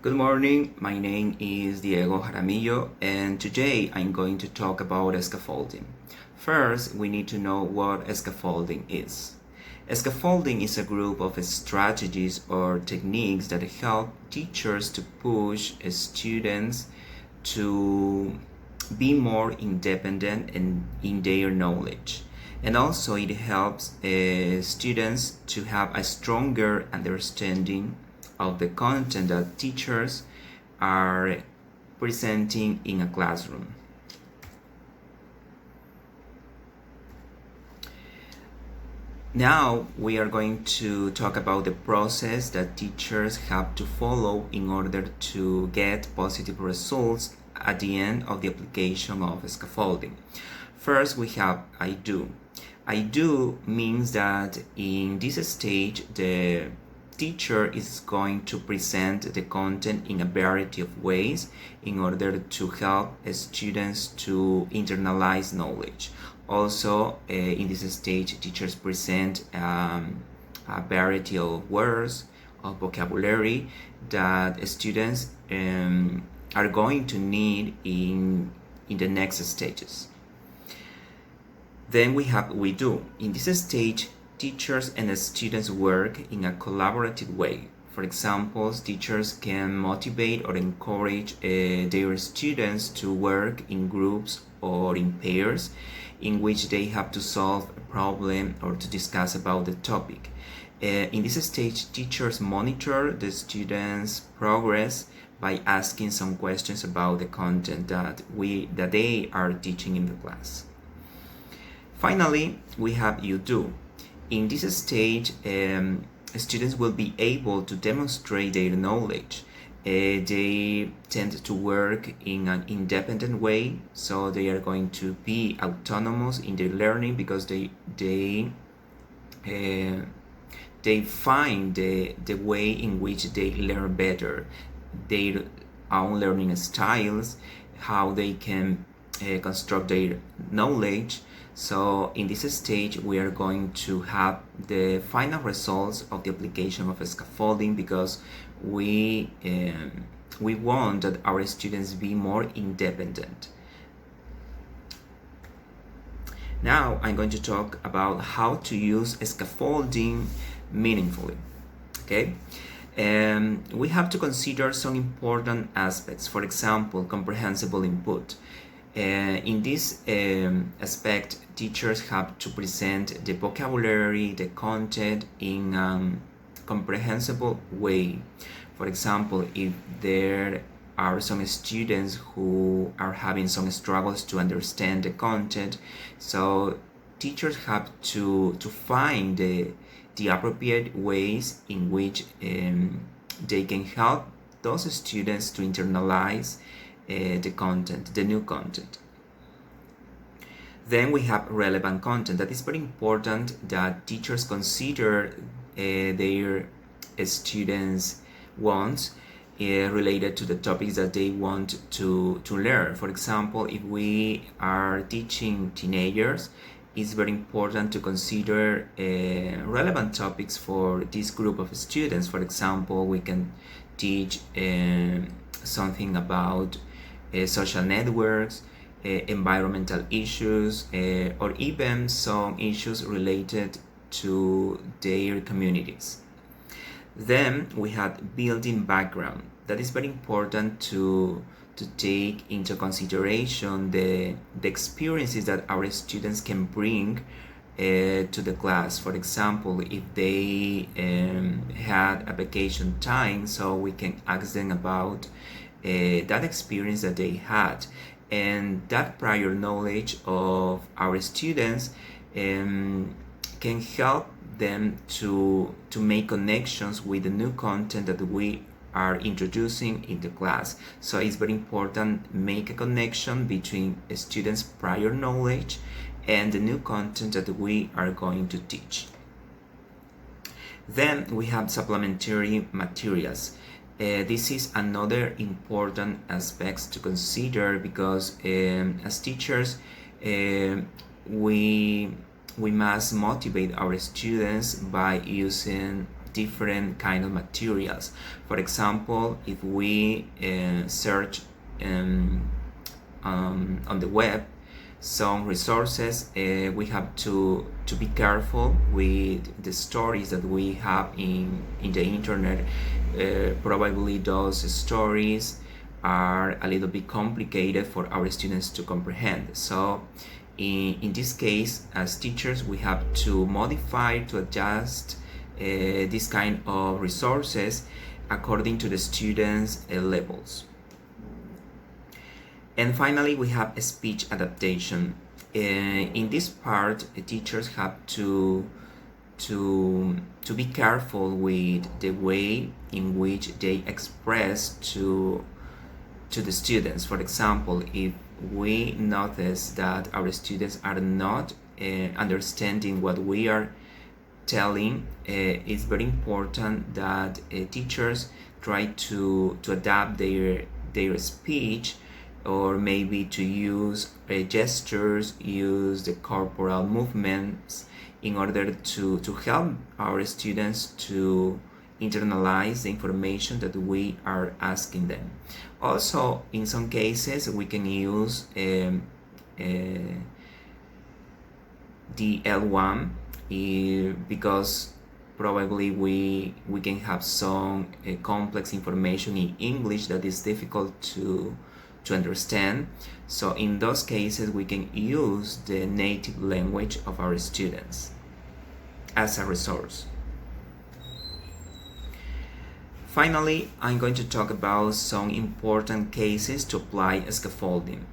Good morning, my name is Diego Jaramillo, and today I'm going to talk about scaffolding. First, we need to know what scaffolding is. Scaffolding is a group of strategies or techniques that help teachers to push students to be more independent in their knowledge. And also, it helps students to have a stronger understanding of the content that teachers are presenting in a classroom. Now we are going to talk about the process that teachers have to follow in order to get positive results at the end of the application of scaffolding. First, we have I do. I do means that in this stage, the teacher is going to present the content in a variety of ways in order to help students to internalize knowledge. Also, in this stage, teachers present a variety of words, of vocabulary that students are going to need in the next stages. Then we have we do. In this stage, teachers and students work in a collaborative way. For example, teachers can motivate or encourage their students to work in groups or in pairs in which they have to solve a problem or to discuss about the topic. In this stage, teachers monitor the students' progress by asking some questions about the content that they are teaching in the class. Finally, we have you do. In this stage, students will be able to demonstrate their knowledge. They tend to work in an independent way, so they are going to be autonomous in their learning because they find the way in which they learn better, their own learning styles, how they can construct their knowledge. So in this stage, we are going to have the final results of the application of scaffolding because we want that our students be more independent. Now I'm going to talk about how to use scaffolding meaningfully. Okay. We have to consider some important aspects. For example, comprehensible input. In this aspect, teachers have to present the vocabulary, the content in a comprehensible way. For example, if there are some students who are having some struggles to understand the content, so teachers have to find the appropriate ways in which they can help those students to internalize the content, the new content. Then we have relevant content. That is very important that teachers consider their students' wants related to the topics that they want to learn. For example, if we are teaching teenagers, it's very important to consider relevant topics for this group of students. For example, we can teach something about social networks, environmental issues, or even some issues related to their communities. Then we have building background. That is very important to take into consideration the experiences that our students can bring to the class. For example, if they had a vacation time, so we can ask them about that experience that they had, and that prior knowledge of our students can help them to make connections with the new content that we are introducing in the class. So it's very important make a connection between a student's prior knowledge and the new content that we are going to teach. Then we have supplementary materials. This is another important aspect to consider because as teachers we must motivate our students by using different kind of materials. For example, if we search on the web some resources, we have to be careful with the stories that we have in the internet. Probably those stories are a little bit complicated for our students to comprehend. So in this case, as teachers, we have to modify, to adjust this kind of resources according to the students' levels. And finally, we have a speech adaptation. In this part, teachers have to be careful with the way in which they express to the students. For example, if we notice that our students are not understanding what we are telling, it's very important that teachers try to adapt their speech, or maybe to use gestures, use the corporal movements in order to help our students to internalize the information that we are asking them. Also, in some cases, we can use the L1 because probably we can have some complex information in English that is difficult to understand. So in those cases, we can use the native language of our students as a resource. Finally, I'm going to talk about some important cases to apply scaffolding.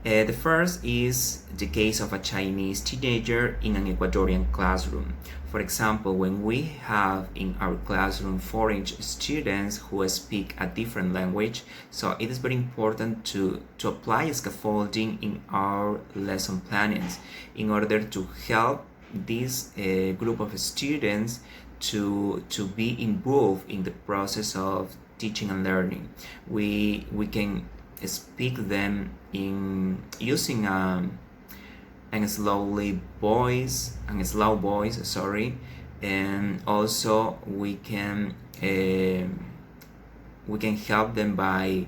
The first is the case of a Chinese teenager in an Ecuadorian classroom. For example, when we have in our classroom foreign students who speak a different language, so it is very important to apply scaffolding in our lesson plannings in order to help this group of students to be involved in the process of teaching and learning. We can speak them in using a slow voice, and also we can help them by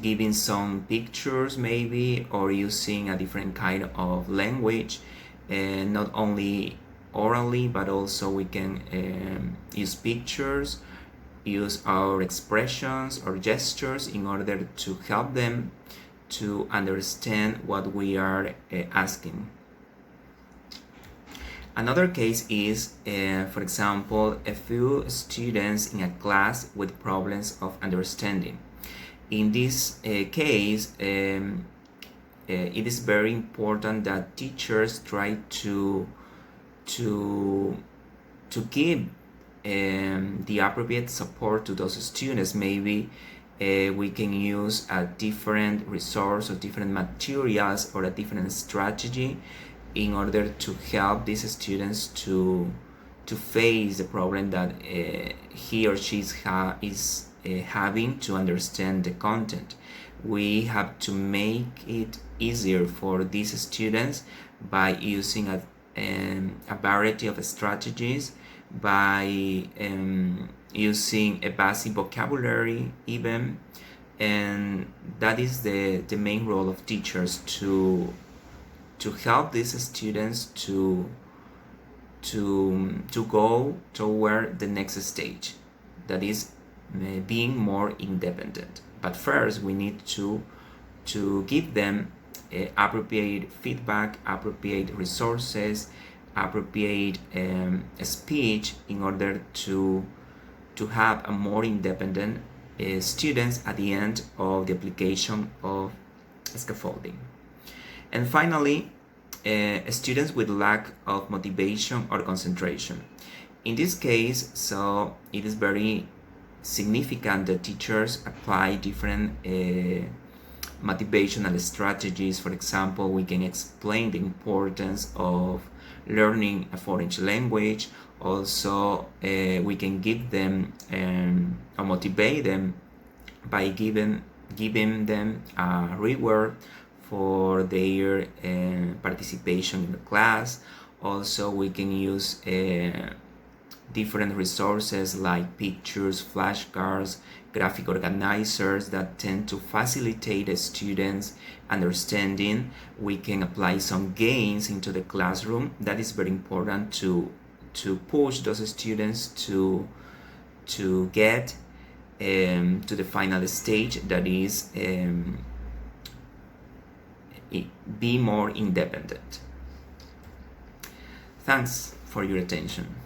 giving some pictures maybe, or using a different kind of language, and not only orally, but also we can use pictures, use our expressions or gestures in order to help them to understand what we are asking. Another case is, for example, a few students in a class with problems of understanding. In this case, it is very important that teachers try to give the appropriate support to those students. Maybe we can use a different resource or different materials or a different strategy in order to help these students to face the problem that he or she is having to understand the content. We have to make it easier for these students by using a variety of strategies, by using a basic vocabulary even, and that is the main role of teachers, to help these students to go toward the next stage, that is being more independent. But first we need to give them appropriate feedback, appropriate resources, appropriate speech in order to have a more independent students at the end of the application of scaffolding. And finally, students with lack of motivation or concentration. In this case, so it is very significant that teachers apply different motivational strategies. For example, we can explain the importance of learning a foreign language. Also, we can give them or motivate them by giving them a reward for their participation in the class. Also, we can use different resources like pictures, flashcards, graphic organizers that tend to facilitate the students' understanding. We can apply some games into the classroom. That is very important to push those students to get to the final stage, that is be more independent. Thanks for your attention.